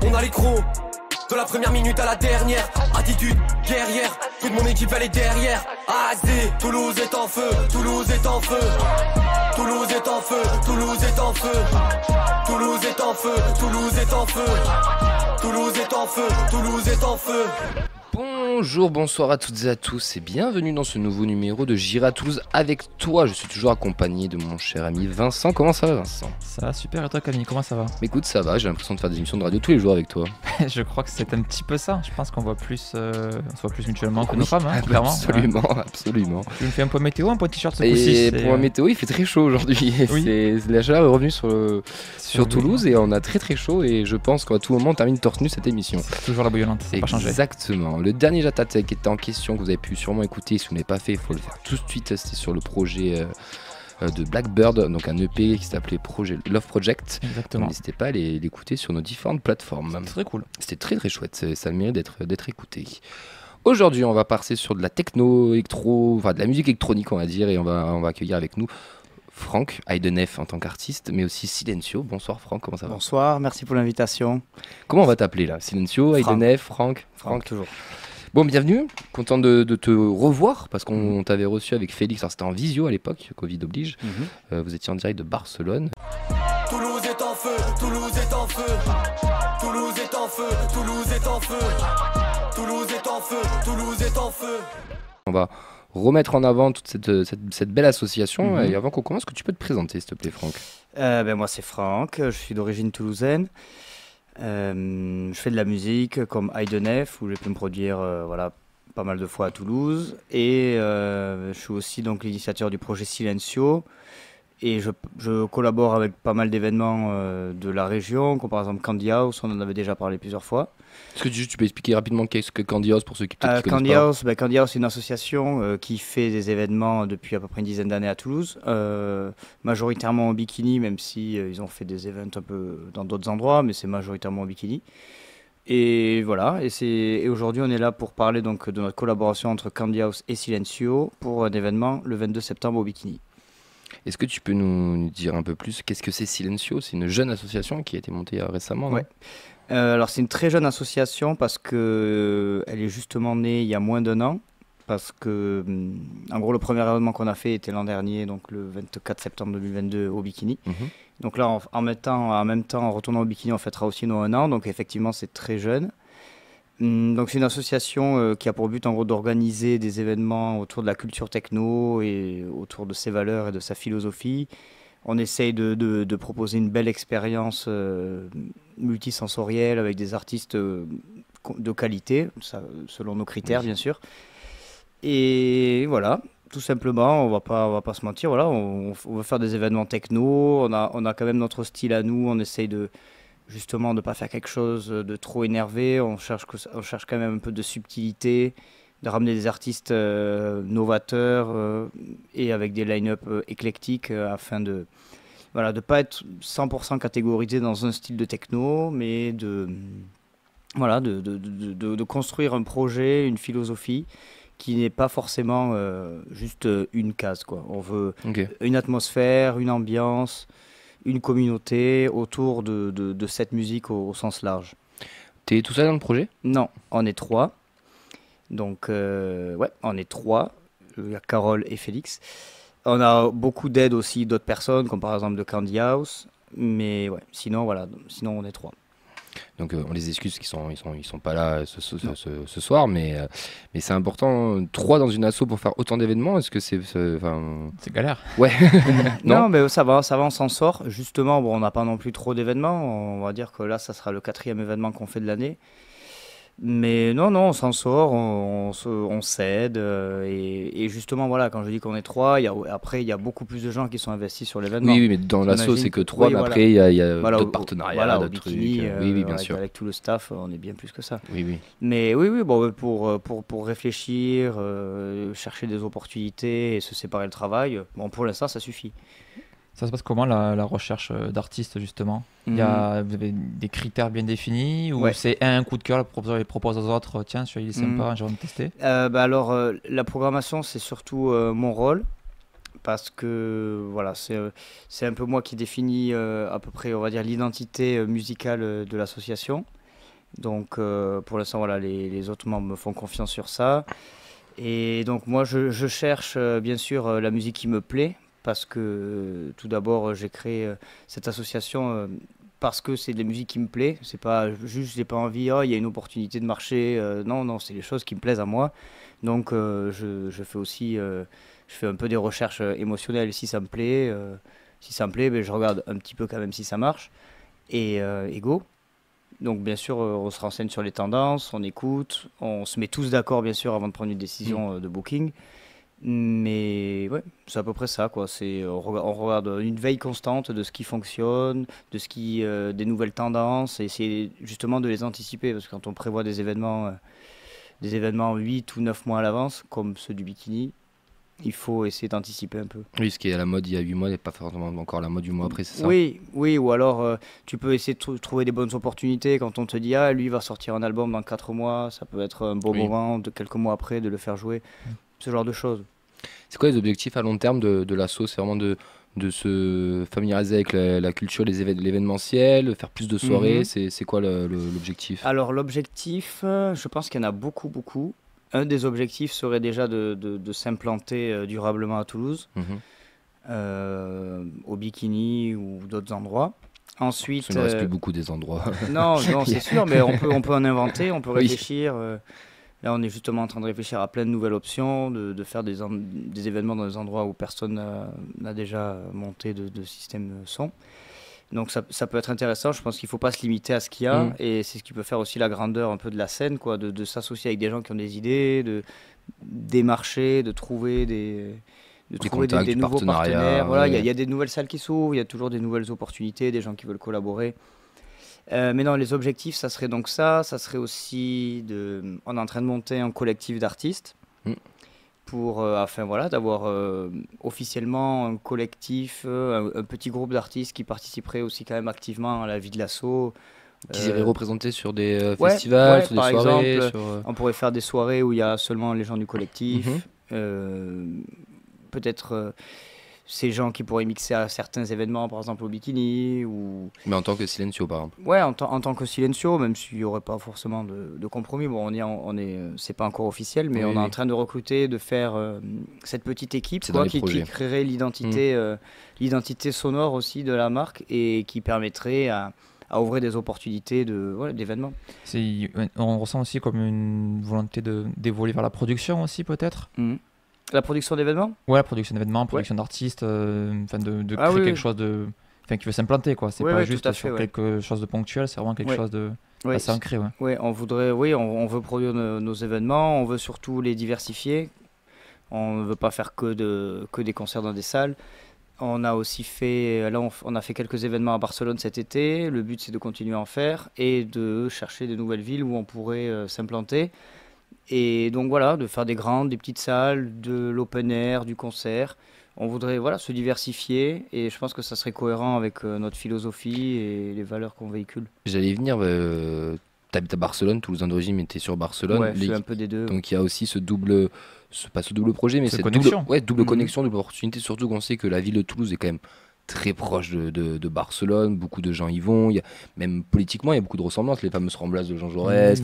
On a les crocs, de la première minute à la dernière. Attitude guerrière, toute mon équipe elle est derrière. ASD, Toulouse est en feu, Toulouse est en feu. Toulouse est en feu, Toulouse est en feu. Toulouse est en feu, Toulouse est en feu. Toulouse est en feu, Toulouse est en feu. Bonjour, bonsoir à toutes et à tous et bienvenue dans ce nouveau numéro de J'irai à Toulouse avec toi. Je suis toujours accompagné de mon cher ami Vincent. Comment ça va, Vincent? Ça va super, et toi Camille, comment ça va? Mais écoute, ça va, j'ai l'impression de faire des émissions de radio tous les jours avec toi. Je crois que c'est un petit peu ça, je pense qu'on voit plus, on se voit plus mutuellement que nos femmes, hein, clairement. Absolument, absolument. Tu me fais un point météo, un point t-shirt ce Et coup-ci? pour la météo, il fait très chaud aujourd'hui. Oui. La chaleur est revenue sur Toulouse et on a très très chaud et je pense qu'à tout moment on termine torse nu cette émission. C'est toujours la bouillonnante, ça n'a pas changé. Exactement. Le dernier Jatat qui était en question, que vous avez pu sûrement écouter, si vous ne l'avez pas fait, il faut le faire tout de suite. C'était sur le projet de Blackbird, donc un EP qui s'appelait Love Project. Exactement. N'hésitez pas à l'écouter sur nos différentes plateformes. C'est très cool. C'était très très chouette, ça a le mérite d'être écouté. Aujourd'hui, on va passer sur de la techno, électro, enfin de la musique électronique, on va dire, et on va accueillir avec nous Franck Heidenef en tant qu'artiste, mais aussi Silencio. Bonsoir Franck, comment ça va? Bonsoir, merci pour l'invitation. Comment on va t'appeler là? Silencio, Heidenef, Franck Toujours. Bon, bienvenue, content de te revoir, parce qu'on t'avait reçu avec Félix, alors c'était en visio à l'époque, Covid oblige. Vous étiez en direct de Barcelone. Toulouse est en feu, Toulouse est en feu. Toulouse est en feu, Toulouse est en feu. Toulouse est en feu, Toulouse est en feu. On va remettre en avant toute cette belle association, et avant qu'on commence, est-ce que tu peux te présenter s'il te plaît Franck? Moi c'est Franck, je suis d'origine toulousaine. Je fais de la musique comme Heidenef où j'ai pu me produire pas mal de fois à Toulouse et je suis aussi donc l'initiateur du projet Silencio et je collabore avec pas mal d'événements de la région comme par exemple Candy House, on en avait déjà parlé plusieurs fois. Est-ce que tu peux expliquer rapidement qu'est-ce que Candy House pour ceux qui peut-être Candy connaissent pas? Candy House c'est une association qui fait des événements depuis à peu près une dizaine d'années à Toulouse, majoritairement en bikini, même si ils ont fait des events un peu dans d'autres endroits, mais c'est majoritairement en bikini. Et voilà, et aujourd'hui on est là pour parler donc de notre collaboration entre Candy House et Silencio pour un événement le 22 septembre au bikini. Est-ce que tu peux nous dire un peu plus qu'est-ce que c'est Silencio? C'est une jeune association qui a été montée récemment, non? Ouais. Alors c'est une très jeune association parce que elle est justement née il y a moins d'un an. Parce que, en gros, le premier événement qu'on a fait était l'an dernier, donc le 24 septembre 2022 au bikini. Donc là, en même temps, en retournant au bikini, on fêtera aussi nos 1 an. Donc effectivement, c'est très jeune. Donc c'est une association qui a pour but en gros d'organiser des événements autour de la culture techno et autour de ses valeurs et de sa philosophie. On essaye de proposer une belle expérience multisensorielle avec des artistes de qualité, ça, selon nos critères bien sûr. Et voilà, tout simplement, on va pas se mentir, voilà, on va faire des événements techno, on a quand même notre style à nous, on essaye justement de ne pas faire quelque chose de trop énervé, on cherche quand même un peu de subtilité, de ramener des artistes novateurs et avec des line-up éclectiques afin de ne pas être 100% catégorisé dans un style de techno, mais de construire un projet, une philosophie qui n'est pas forcément juste une case, quoi. On veut une atmosphère, une ambiance, une communauté autour de cette musique au sens large. T'es tout seul dans le projet? Non, on est 3. Donc, on est 3. Il y a Carole et Félix. On a beaucoup d'aide aussi d'autres personnes, comme par exemple de Candy House. Mais sinon on est 3. Donc on les excuse qu'ils sont pas là ce soir, mais c'est important, 3 dans une asso pour faire autant d'événements, est-ce que c'est galère? Ouais. non, mais ça va, on s'en sort. Justement, on n'a pas non plus trop d'événements. On va dire que là, ça sera le 4e événement qu'on fait de l'année. Mais non, on s'en sort, on s'aide. Et justement, voilà, quand je dis qu'on est 3, après, il y a beaucoup plus de gens qui sont investis sur l'événement. Oui, mais dans l'asso, c'est que 3, mais après, il y a d'autres partenariats, d'autres trucs. Oui, bien sûr. Avec tout le staff, on est bien plus que ça. Oui. Mais oui, pour réfléchir, chercher des opportunités et se séparer le travail, pour l'instant, ça suffit. Ça se passe comment la recherche d'artistes justement? Vous avez des critères bien définis ou c'est un coup de cœur, le proposeur il propose aux autres, tiens celui-là il est sympa, j'ai envie de tester? Alors la programmation c'est surtout mon rôle parce que voilà, c'est un peu moi qui définis à peu près on va dire l'identité musicale de l'association. Donc pour l'instant, voilà, les autres membres me font confiance sur ça. Et donc moi, je cherche bien sûr la musique qui me plaît, parce que tout d'abord, j'ai créé cette association parce que c'est de la musique qui me plaît. C'est pas juste, j'ai pas envie, oh, il y a une opportunité de marché. Non, c'est les choses qui me plaisent à moi. Donc je fais aussi, je fais un peu des recherches émotionnelles si ça me plaît. Si ça me plaît, ben, je regarde un petit peu quand même si ça marche. Et go. Donc bien sûr, on se renseigne sur les tendances, on écoute, on se met tous d'accord bien sûr avant de prendre une décision de booking. Mais ouais, c'est à peu près ça quoi. On regarde une veille constante de ce qui fonctionne, des nouvelles tendances, et essayer justement de les anticiper, parce que quand on prévoit des événements 8 ou 9 mois à l'avance, comme ceux du bikini, il faut essayer d'anticiper un peu. Oui, ce qui est à la mode il y a 8 mois n'est pas forcément encore la mode du mois après, c'est ça? Oui, ou alors tu peux essayer de trouver des bonnes opportunités quand on te dit ah lui va sortir un album dans 4 mois, ça peut être un bon moment de quelques mois après de le faire jouer, ce genre de choses. C'est quoi les objectifs à long terme de l'asso? C'est vraiment de se familiariser avec la culture, l'événementiel, faire plus de soirées, c'est quoi l'objectif? Alors l'objectif, je pense qu'il y en a beaucoup. Un des objectifs serait déjà de s'implanter durablement à Toulouse, au Bikini ou d'autres endroits. Ensuite, il ne reste plus beaucoup des endroits. Non, c'est sûr, mais on peut en inventer, on peut réfléchir. Là, on est justement en train de réfléchir à plein de nouvelles options, de faire des événements dans des endroits où personne n'a déjà monté de système son. Donc ça peut être intéressant. Je pense qu'il ne faut pas se limiter à ce qu'il y a, et c'est ce qui peut faire aussi la grandeur un peu de la scène, quoi, de s'associer avec des gens qui ont des idées, de démarcher, de trouver des nouveaux partenaires. Voilà, il y a des nouvelles salles qui s'ouvrent, il y a toujours des nouvelles opportunités, des gens qui veulent collaborer. Mais non, les objectifs, ça serait donc ça serait aussi on est en train de monter un collectif d'artistes pour d'avoir officiellement un collectif, un petit groupe d'artistes qui participerait aussi quand même activement à la vie de l'asso. Qui iraient représenter sur des festivals, sur des soirées. Exemple, on pourrait faire des soirées où il y a seulement les gens du collectif. Peut-être ces gens qui pourraient mixer à certains événements, par exemple au Bikini. Mais en tant que Silencio, par exemple. Ouais, en tant que Silencio, même s'il n'y aurait pas forcément de compromis. Bon, c'est pas encore officiel, mais on est en train de recruter, de faire cette petite équipe qui créerait l'identité sonore aussi de la marque, et qui permettrait à ouvrir des opportunités d'événements. On ressent aussi comme une volonté d'évoluer vers la production aussi, peut-être. La production d'événements ? Ouais, la production d'événements, production d'artistes, de créer quelque chose qui veut s'implanter, quoi. C'est pas juste sur quelque chose de ponctuel, c'est vraiment quelque chose de assez ancré. On veut produire nos événements, on veut surtout les diversifier. On ne veut pas faire que des concerts dans des salles. On a aussi on a fait quelques événements à Barcelone cet été. Le but, c'est de continuer à en faire et de chercher des nouvelles villes où on pourrait s'implanter. Et donc voilà, de faire des grandes, des petites salles, de l'open air, du concert. On voudrait se diversifier, et je pense que ça serait cohérent avec notre philosophie et les valeurs qu'on véhicule. J'allais y venir, t'habites à Barcelone, Toulousain d'origine, mais t'es sur Barcelone. Ouais, je suis un peu des deux. Donc il y a aussi ce double projet, mais cette double connexion, double opportunité, surtout qu'on sait que la ville de Toulouse est quand même très proche de Barcelone, beaucoup de gens y vont, même politiquement il y a beaucoup de ressemblances, les fameuses Ramblas de Jean Jaurès,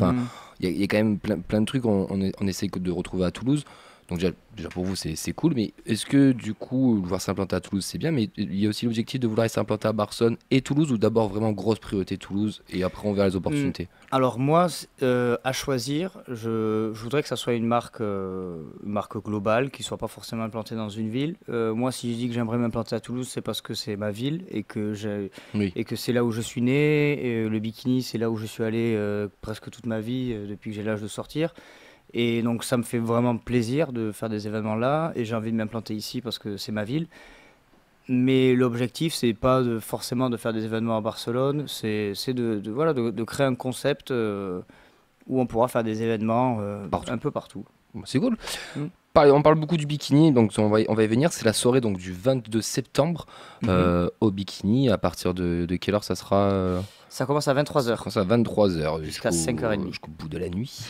il y a quand même plein de trucs on essaie de retrouver à Toulouse. Donc déjà pour vous c'est cool, mais est-ce que du coup vouloir s'implanter à Toulouse c'est bien, mais il y a aussi l'objectif de vouloir s'implanter à Barcelone et Toulouse, ou d'abord vraiment grosse priorité Toulouse et après on verra les opportunités? Alors moi, à choisir, je voudrais que ça soit une marque globale, qui ne soit pas forcément implantée dans une ville. Moi, si je dis que j'aimerais m'implanter à Toulouse, c'est parce que c'est ma ville et que c'est là où je suis né. Et le Bikini, c'est là où je suis allé presque toute ma vie, depuis que j'ai l'âge de sortir. Et donc ça me fait vraiment plaisir de faire des événements là, et j'ai envie de m'implanter ici parce que c'est ma ville. Mais l'objectif, c'est pas forcément de faire des événements à Barcelone, c'est de créer un concept où on pourra faire des événements un peu partout. C'est cool. On parle beaucoup du Bikini, donc on va y venir. C'est la soirée donc, du 22 septembre au Bikini. À partir de quelle heure ça sera Ça commence à 23h. Ça commence à 23h. Jusqu'à 5h30. Jusqu'au bout de la nuit.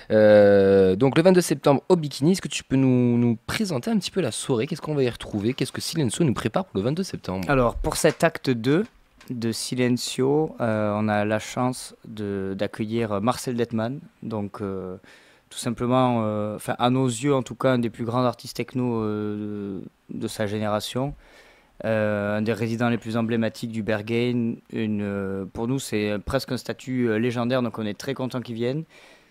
Donc le 22 septembre au Bikini, est-ce que tu peux nous présenter un petit peu la soirée? Qu'est-ce qu'on va y retrouver? Qu'est-ce que Silencio nous prépare pour le 22 septembre? Alors pour cet acte 2, de Silencio, on a la chance d'accueillir Marcel Detman, donc tout simplement, à nos yeux en tout cas, un des plus grands artistes techno de sa génération, un des résidents les plus emblématiques du Berghain. Pour nous, c'est presque un statut légendaire, donc on est très content qu'il vienne.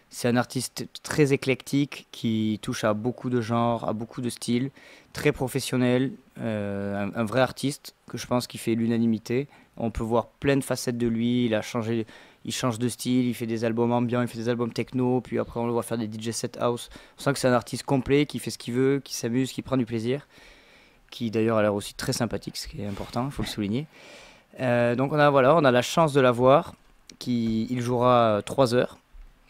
C'est un artiste très éclectique qui touche à beaucoup de genres, à beaucoup de styles, très professionnel, un vrai artiste que je pense qui fait l'unanimité. On peut voir plein de facettes de lui, il change de style, il fait des albums ambiants, il fait des albums techno, puis après on le voit faire des DJ set house. On sent que c'est un artiste complet, qui fait ce qu'il veut, qui s'amuse, qui prend du plaisir, qui d'ailleurs a l'air aussi très sympathique, ce qui est important, il faut le souligner. Donc on a la chance de l'avoir, il jouera 3 heures.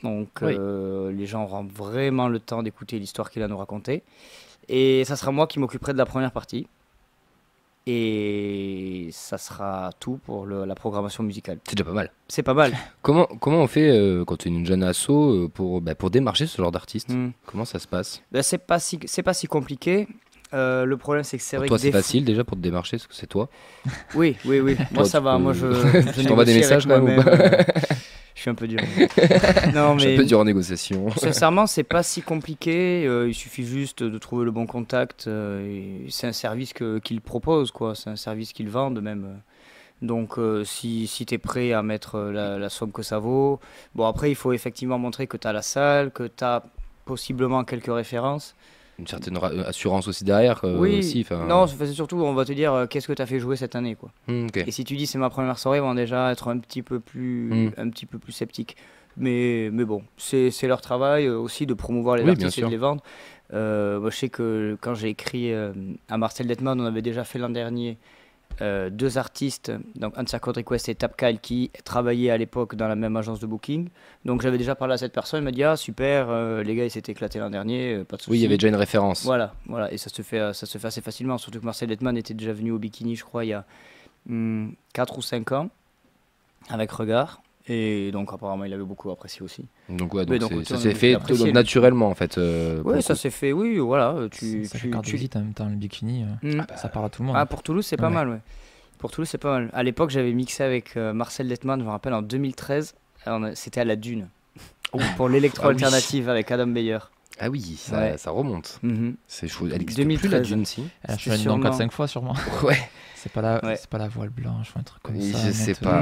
Donc les gens auront vraiment le temps d'écouter l'histoire qu'il a nous raconter. Et ça sera moi qui m'occuperai de la première partie. Et ça sera tout pour la programmation musicale. C'est déjà pas mal. C'est pas mal. Comment on fait quand tu es une jeune asso pour démarcher ce genre d'artiste Comment ça se passe? C'est pas si compliqué. Le problème, c'est que c'est vrai toi, que c'est facile déjà pour te démarcher, parce que c'est toi. Oui. Moi, ça va. Moi, je t'envoie des messages quand même ou pas? Je suis un peu dur. Non, mais je suis un peu dur en négociation. Sincèrement, c'est pas si compliqué. Il suffit juste de trouver le bon contact. C'est un service qu'ils proposent, quoi. C'est un service qu'ils vendent même. Donc, si tu es prêt à mettre la somme que ça vaut. Bon, après, il faut effectivement montrer que tu as la salle, que tu as possiblement quelques références. Une certaine assurance aussi derrière. Oui, aussi, non, c'est surtout, on va te dire qu'est-ce que tu as fait jouer cette année, quoi. Okay. Et si tu dis c'est ma première soirée, ils vont déjà être un petit peu plus sceptiques. Mais bon, c'est leur travail aussi de promouvoir les artistes et de les vendre. Moi, je sais que quand j'ai écrit à Marcel Detman, on avait déjà fait l'an dernier 2 artistes, donc Answer Code Request et Tapcal, qui travaillaient à l'époque dans la même agence de booking. Donc j'avais déjà parlé à cette personne, il m'a dit ah super, les gars ils s'étaient éclatés l'an dernier, pas de soucis. Oui, il y avait déjà une référence. Voilà, et ça se fait assez facilement, surtout que Marcel Detman était déjà venu au Bikini, je crois, il y a 4 ou 5 ans, avec Regard. Et donc apparemment il avait beaucoup apprécié aussi. Donc ça s'est fait naturellement en fait. Oui, ça s'est fait, oui, voilà. Tu vite en même temps le Bikini, ça parle à tout le monde. Ah, pour Toulouse c'est pas mal, ouais. Pour Toulouse c'est pas mal. À l'époque j'avais mixé avec Marcel Detman, je me rappelle en 2013, c'était à la Dune. Pour l'électro-alternative avec Adam Beyer. Ah oui, ça remonte. C'est chaud. Elle existe 2013. Plus la Dune, si. Elle a fait une 4-5 fois sûrement. Ouais. C'est pas la voile blanche ou un truc comme ça. Je sais pas.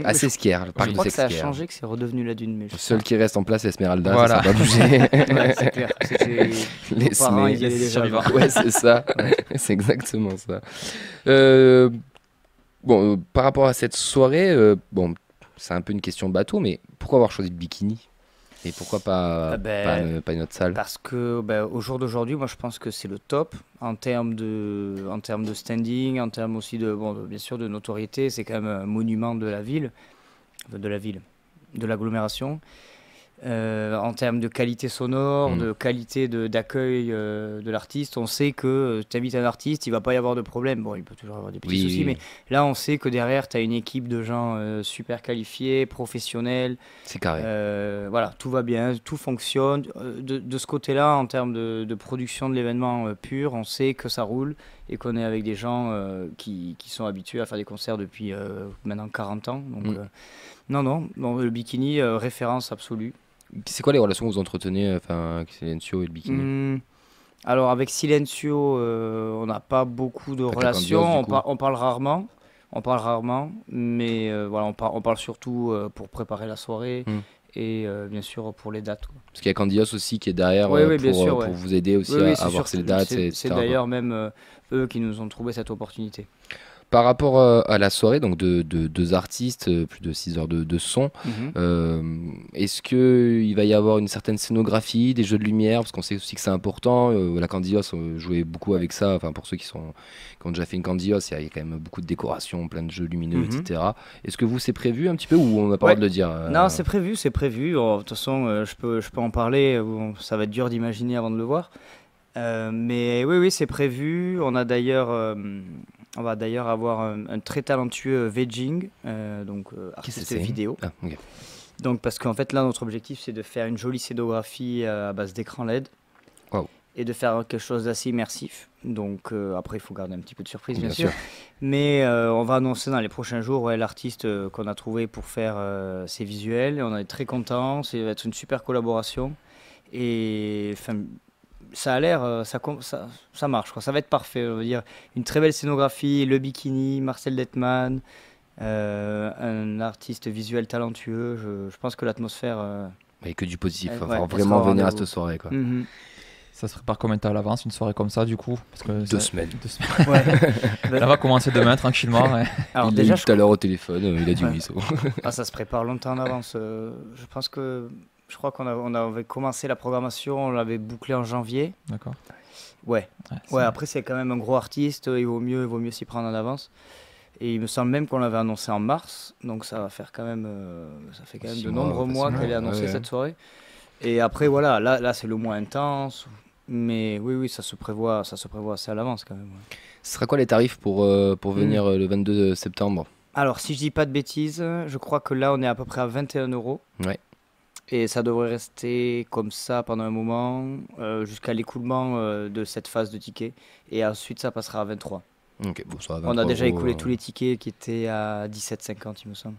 Assez skière. Je crois que ça a changé, que c'est redevenu la Dune. Mais le seul qui reste en place, c'est Esmeralda. Voilà. Ça n'a pas bougé. Ouais, c'est clair. Les parents, ils y allaient déjà. Ouais, c'est ça. C'est exactement ça. Par rapport à cette soirée, c'est un peu une question bateau, mais pourquoi avoir choisi le Bikini ? Et pourquoi pas une autre salle? Parce que au jour d'aujourd'hui, moi je pense que c'est le top en termes de standing, en termes aussi bien sûr de notoriété. C'est quand même un monument de la ville, de l'agglomération. En termes de qualité sonore, de qualité d'accueil de l'artiste, on sait que tu invites un artiste, il va pas y avoir de problème. Bon, il peut toujours avoir des petits soucis, mais là on sait que derrière tu as une équipe de gens super qualifiés, professionnels. C'est carré. Voilà, tout va bien, tout fonctionne. De ce côté-là, en termes de production de l'événement pur, on sait que ça roule et qu'on est avec des gens qui sont habitués à faire des concerts depuis maintenant 40 ans. Donc, non, le Bikini, référence absolue. C'est quoi les relations que vous entretenez avec Silencio et le Bikini? Alors avec Silencio, on n'a pas beaucoup de relations, on parle rarement. Mais voilà, on parle surtout pour préparer la soirée et bien sûr pour les dates. Parce qu'il y a Candios aussi qui est derrière pour vous aider aussi à avoir ces dates. C'est d'ailleurs même eux qui nous ont trouvé cette opportunité. Par rapport à la soirée, donc de 2 artistes, plus de 6 heures de son, est-ce qu'il va y avoir une certaine scénographie, des jeux de lumière, parce qu'on sait aussi que c'est important. La Candios jouait beaucoup avec ça. Enfin, pour ceux qui ont déjà fait une Candios, il y a quand même beaucoup de décorations, plein de jeux lumineux, etc. Est-ce que c'est prévu un petit peu ou on n'a pas le droit de le dire Non, c'est prévu. De toute façon, je peux en parler. Ça va être dur d'imaginer avant de le voir. Mais oui, c'est prévu. On va d'ailleurs avoir un très talentueux Veging, artiste vidéo. Ah, okay. Donc parce qu'en fait là notre objectif c'est de faire une jolie scénographie à base d'écran LED. Wow. et de faire quelque chose d'assez immersif. Donc après, il faut garder un petit peu de surprise, bien sûr. Mais on va annoncer dans les prochains jours l'artiste qu'on a trouvé pour faire ces visuels. Et on est très contents. Ça va être une super collaboration. Et ça a l'air, ça marche, quoi. Ça va être parfait. On va dire une très belle scénographie, le bikini, Marcel Detman, un artiste visuel talentueux. Je pense que l'atmosphère. Et que du positif. Il va vraiment venir à cette soirée, quoi. Ça se prépare combien de temps à l'avance, une soirée comme ça, du coup? Parce que 2 semaines. 2 semaines. Ouais. Là, on va commencer demain, tranquillement. Ouais. Alors, déjà, tout à l'heure au téléphone, il a dit oui. Ça se prépare longtemps en avance. Je crois qu'on avait commencé la programmation, on l'avait bouclé en janvier. D'accord. Ouais, après, c'est quand même un gros artiste, il vaut mieux s'y prendre en avance. Et il me semble même qu'on l'avait annoncé en mars, donc ça fait quand même de nombreux mois qu'elle est annoncée, cette soirée. Et après, voilà, là c'est le mois intense. Mais oui, ça se prévoit assez à l'avance quand même. Ouais. Ce sera quoi les tarifs pour venir le 22 septembre? Alors, si je dis pas de bêtises, je crois que là, on est à peu près à 21 €. Ouais. Et ça devrait rester comme ça pendant un moment, jusqu'à l'écoulement de cette phase de tickets. Et ensuite, ça passera à 23. Ok, bon, ça va, 23 on a déjà écoulé tous les tickets qui étaient à 17,50, il me semble.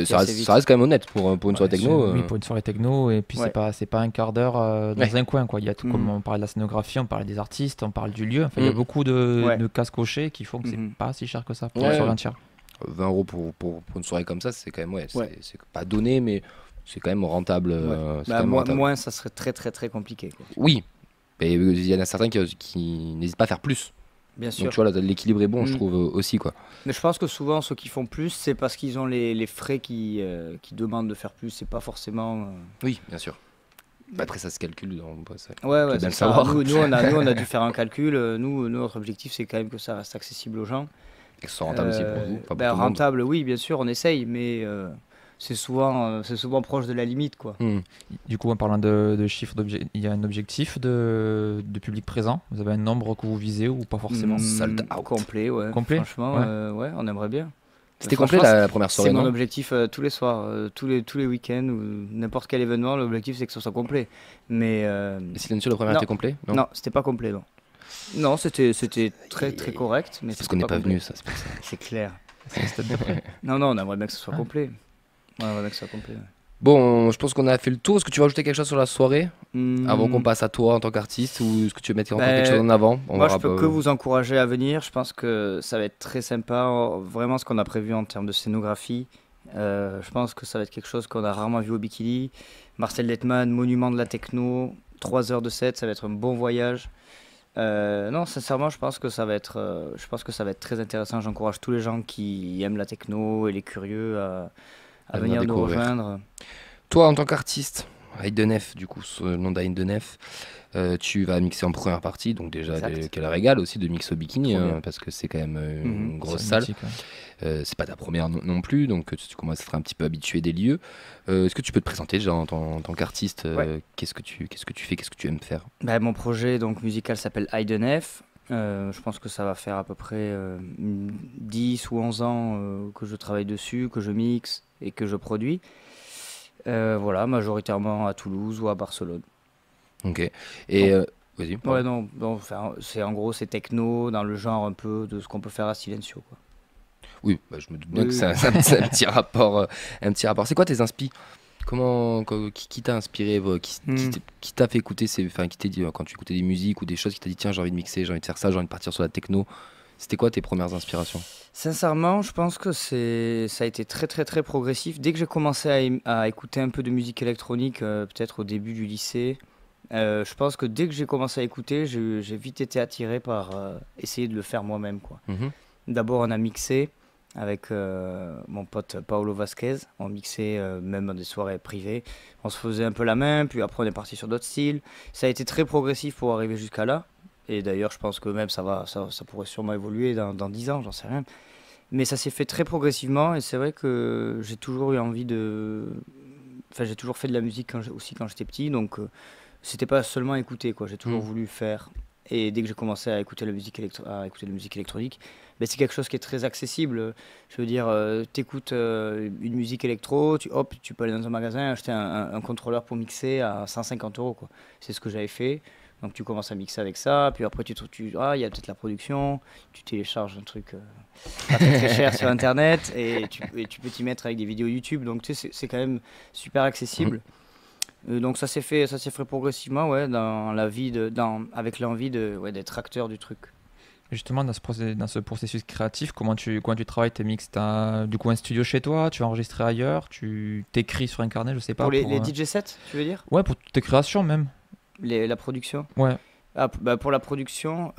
Ça reste quand même honnête pour une soirée techno. Oui, pour une soirée techno, et puis c'est pas un quart d'heure dans un coin, quoi. Il y a tout, comme on parle de la scénographie, on parle des artistes, on parle du lieu. Enfin, il y a beaucoup de cases cochées qui font que c'est pas si cher que ça pour une soirée entière. 20 € pour une soirée comme ça, c'est quand même c'est pas donné, mais c'est quand même rentable. Moins, ça serait très très très compliqué, quoi. Oui, mais il y en a certains qui n'hésitent pas à faire plus. Bien sûr. Donc tu vois, l'équilibre est bon, je trouve aussi, quoi. Mais je pense que souvent ceux qui font plus, c'est parce qu'ils ont les frais qui demandent de faire plus. C'est pas forcément. Oui, bien sûr. Après, ça se calcule. Ouais, c'est ça. Nous, on a dû faire un calcul. Nous, notre objectif, c'est quand même que ça reste accessible aux gens. Et que ce soit rentable aussi pour vous. Pas pour rentable, oui, bien sûr, on essaye, mais c'est souvent proche de la limite, quoi. Du coup, en parlant de chiffres, il y a un objectif de public présent. Vous avez un nombre que vous visez ou pas forcément? Sold out. Complet, ouais. Complet. Franchement, on aimerait bien. C'était complet la première soirée, non? C'est mon objectif tous les soirs, tous les week-ends ou n'importe quel événement. L'objectif, c'est que ce soit complet. Mais Silencieux, le premier était complet? Non, c'était pas complet, non. Non, c'était très très correct. Mais parce qu'on n'est pas venu, ça, c'est pour ça. C'est clair. Non, on aimerait bien que ce soit complet. Bon, je pense qu'on a fait le tour. Est-ce que tu veux ajouter quelque chose sur la soirée avant qu'on passe à toi en tant qu'artiste, ou est-ce que tu veux mettre encore quelque chose en avant? Moi, je peux que vous encourager à venir. Je pense que ça va être très sympa. Vraiment, ce qu'on a prévu en termes de scénographie, je pense que ça va être quelque chose qu'on a rarement vu au Bikini. Marcel Detman, monument de la techno, 3 heures de set, ça va être un bon voyage. Non, sincèrement, je pense que ça va être très intéressant. J'encourage tous les gens qui aiment la techno et les curieux à venir nous rejoindre. Toi, en tant qu'artiste, Heidenef, du coup, sous le nom d'Heidenef, tu vas mixer en première partie, donc déjà, quel régal aussi de mixer au Bikini, parce que c'est quand même une grosse salle. C'est pas ta première non plus, donc tu commences à être un petit peu habitué des lieux. Est-ce que tu peux te présenter déjà en tant qu'artiste? Qu'est-ce que tu fais, qu'est-ce que tu aimes faire? Mon projet donc, musical s'appelle Heidenef. Je pense que ça va faire à peu près 10 ou 11 ans que je travaille dessus, que je mixe et que je produis. Voilà, majoritairement à Toulouse ou à Barcelone. Ok. Et vas-y. Ouais, non, enfin, c'est techno dans le genre un peu de ce qu'on peut faire à Silencio, quoi. Oui, je me doute bien que c'est un petit rapport. C'est quoi tes inspi? Qui t'a inspiré, qui t'a fait écouter, qui t'a dit quand tu écoutais des musiques ou des choses, qui t'a dit tiens, j'ai envie de mixer, j'ai envie de faire ça, j'ai envie de partir sur la techno? C'était quoi tes premières inspirations? Sincèrement, je pense que ça a été très très très progressif. Dès que j'ai commencé à écouter un peu de musique électronique, peut-être au début du lycée, je pense que dès que j'ai commencé à écouter, j'ai vite été attiré par essayer de le faire moi-même, quoi. D'abord, on a mixé avec mon pote Paolo Vasquez. On mixait même dans des soirées privées. On se faisait un peu la main, puis après on est parti sur d'autres styles. Ça a été très progressif pour arriver jusqu'à là. Et d'ailleurs, je pense que même ça pourrait sûrement évoluer dans 10 ans, j'en sais rien. Mais ça s'est fait très progressivement, et c'est vrai que j'ai toujours eu envie j'ai toujours fait de la musique quand j'étais petit, donc c'était pas seulement écouter, quoi. J'ai toujours voulu faire. Et dès que j'ai commencé à écouter la musique électronique, c'est quelque chose qui est très accessible. Je veux dire, t'écoutes une musique électro, tu peux aller dans un magasin et acheter un contrôleur pour mixer à 150 €, quoi. C'est ce que j'avais fait. Donc tu commences à mixer avec ça, puis après il y a peut-être la production, tu télécharges un truc pas très cher sur internet et tu peux t'y mettre avec des vidéos YouTube. Donc tu sais, c'est quand même super accessible. Donc ça s'est fait progressivement, ouais, avec l'envie d'être acteur du truc. Justement, dans ce processus créatif, comment tu travailles tes mix? Tu as du coup un studio chez toi, tu vas enregistrer ailleurs, tu t'écris sur un carnet, je sais pas. Pour les DJ sets, tu veux dire? Ouais, pour tes créations même. La production? Ouais. Pour la production,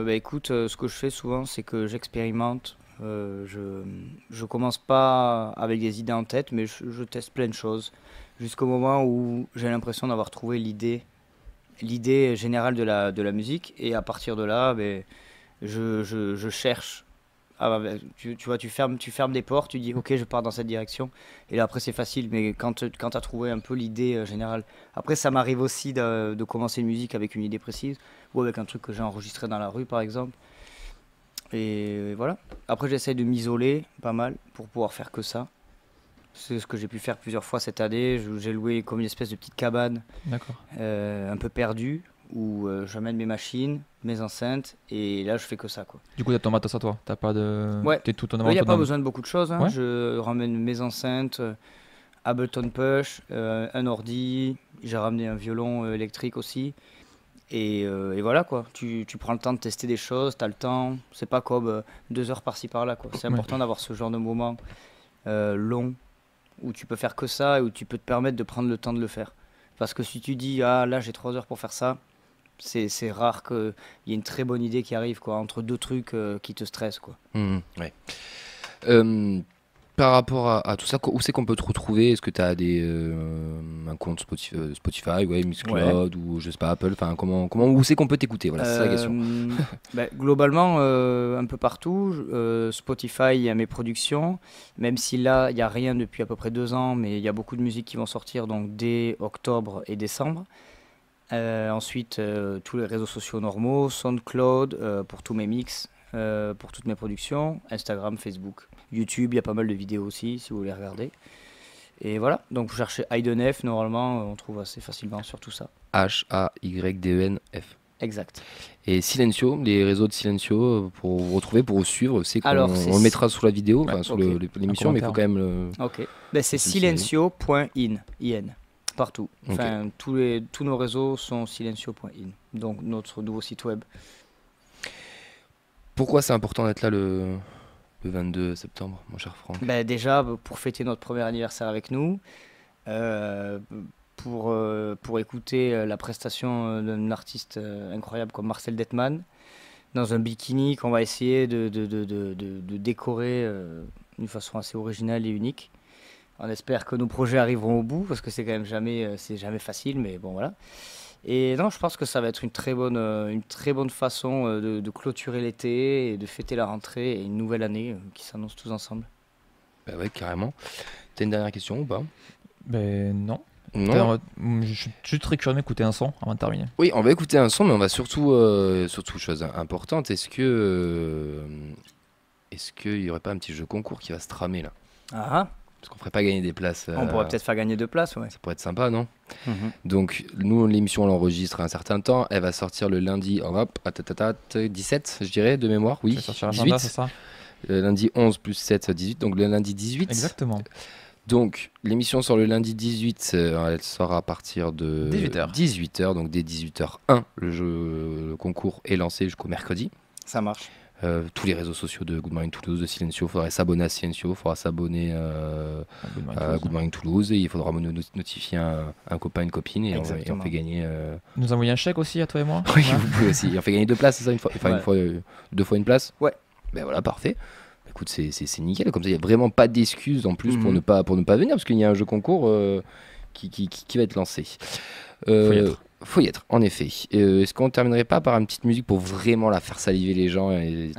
écoute, ce que je fais souvent, c'est que j'expérimente. Je commence pas avec des idées en tête, mais je teste plein de choses jusqu'au moment où j'ai l'impression d'avoir trouvé l'idée générale de la musique, et à partir de là, je cherche. Tu vois, tu fermes des portes, tu dis ok, je pars dans cette direction, et là après c'est facile. Mais quand tu as trouvé un peu l'idée générale, après ça m'arrive aussi de commencer une musique avec une idée précise, ou avec un truc que j'ai enregistré dans la rue par exemple, et voilà. Après j'essaye de m'isoler pas mal pour pouvoir faire que ça. C'est ce que j'ai pu faire plusieurs fois cette année. J'ai loué comme une espèce de petite cabane un peu perdue, où j'amène mes machines, mes enceintes, et là je fais que ça, quoi. Du coup, tu as ton matos à toi, t'as pas de... Ouais. T'es tout Il n'y a pas besoin de beaucoup de choses, hein. Ouais. Je ramène mes enceintes, Ableton Push, un ordi, j'ai ramené un violon électrique aussi, et voilà, quoi. Tu prends le temps de tester des choses, tu as le temps, c'est pas comme 2 heures par-ci par-là, quoi. C'est important d'avoir ce genre de moment long, où tu peux faire que ça, et où tu peux te permettre de prendre le temps de le faire. Parce que si tu dis, ah là j'ai 3 heures pour faire ça, c'est rare qu'il y ait une très bonne idée qui arrive, quoi, entre 2 trucs qui te stressent, quoi. Ouais. Par rapport à tout ça, où c'est qu'on peut te retrouver? Est-ce que tu as un compte Spotify, Mixcloud, ou je sais pas, Apple, enfin où c'est qu'on peut t'écouter? Voilà, c'est la question. Globalement, un peu partout. Spotify, il y a mes productions, même si là, il n'y a rien depuis à peu près 2 ans, mais il y a beaucoup de musiques qui vont sortir donc dès octobre et décembre. Ensuite, tous les réseaux sociaux normaux, SoundCloud pour tous mes mix, pour toutes mes productions, Instagram, Facebook, YouTube, il y a pas mal de vidéos aussi si vous voulez regarder. Et voilà, donc vous cherchez Haydenef, normalement on trouve assez facilement sur tout ça. Haydenf. Exact. Et Silencio, les réseaux de Silencio, pour vous retrouver, pour vous suivre, c'est qu'on le mettra sous la vidéo, sous l'émission, mais il faut quand même le... Ok, c'est silencio.in, partout. Enfin, tous nos réseaux sont silencio.in, donc notre nouveau site web. Pourquoi c'est important d'être là le 22 septembre, mon cher Franck? Déjà, pour fêter notre premier anniversaire avec nous, pour écouter la prestation d'un artiste incroyable comme Marcel Detman, dans un bikini qu'on va essayer de décorer d'une façon assez originale et unique. On espère que nos projets arriveront au bout, parce que c'est quand même jamais facile, mais bon, voilà. Et non, je pense que ça va être une très bonne façon de clôturer l'été et de fêter la rentrée et une nouvelle année qui s'annonce tous ensemble. Ouais, carrément. T'as une dernière question ou pas? Non. Je suis très curieux d'écouter un son avant de terminer. Oui, on va écouter un son, mais on va surtout chose importante. Est-ce qu'il y aurait pas un petit jeu concours qui va se tramer là? Parce qu'on ferait pas gagner des places. On pourrait peut-être faire gagner 2 places, ouais. Ça pourrait être sympa, non? Donc, nous, l'émission, on l'enregistre un certain temps. Elle va sortir le lundi 17, je dirais, de mémoire. Oui, 18. C'est ça. Le lundi 11 plus 7, 18. Donc, le lundi 18. Exactement. Donc, l'émission sort le lundi 18. Elle sort à partir de 18h. Donc, dès 18h01, le concours est lancé jusqu'au mercredi. Ça marche. Tous les réseaux sociaux de Good Morning Toulouse, de Silencio, il faudrait s'abonner à Silencio, il faudra s'abonner à Good Morning Toulouse, et il faudra nous notifier un copain, une copine, et on fait gagner... Nous envoyer un chèque aussi à toi et moi? Oui, vous pouvez aussi. On fait gagner 2 places, c'est ça, une fois, 2 fois une place? Ouais. Ben voilà, parfait. Écoute, c'est nickel, comme ça il n'y a vraiment pas d'excuses en plus pour ne pas venir, parce qu'il y a un jeu concours qui va être lancé. Faut y être, en effet. Est-ce qu'on ne terminerait pas par une petite musique pour vraiment la faire saliver les gens et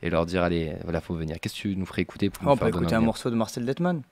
leur dire, allez, voilà, faut venir. Qu'est-ce que tu nous ferais écouter pour On peut écouter un morceau de Marcel Detman.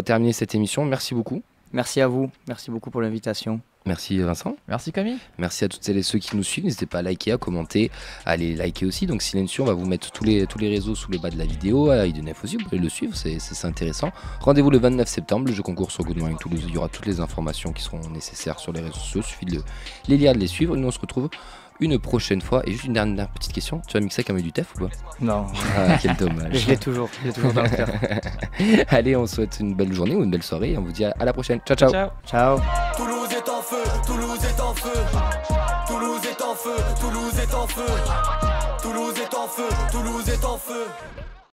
va terminer cette émission. Merci beaucoup. Merci à vous. Merci beaucoup pour l'invitation. Merci Vincent. Merci Camille. Merci à toutes celles et ceux qui nous suivent. N'hésitez pas à liker, à commenter, à les liker aussi. Donc Silencio, on va vous mettre tous les réseaux sous le bas de la vidéo. À Idenef aussi, vous pouvez le suivre, c'est intéressant. Rendez-vous le 29 septembre, le jeu concours sur Good Morning Toulouse. Il y aura toutes les informations qui seront nécessaires sur les réseaux sociaux. Il suffit de les lire, de les suivre. Nous on se retrouve une prochaine fois. Et juste une dernière petite question, tu vas mixer avec un du Tef ou pas? Non. Ah, quel dommage. Je l'ai toujours dans le cœur. Allez, on souhaite une belle journée ou une belle soirée et on vous dit à la prochaine. Ciao, ciao. Ciao. Ciao. Toulouse est en feu, Toulouse est en feu. Toulouse est en feu, Toulouse est en feu. Toulouse est en feu, Toulouse est en feu.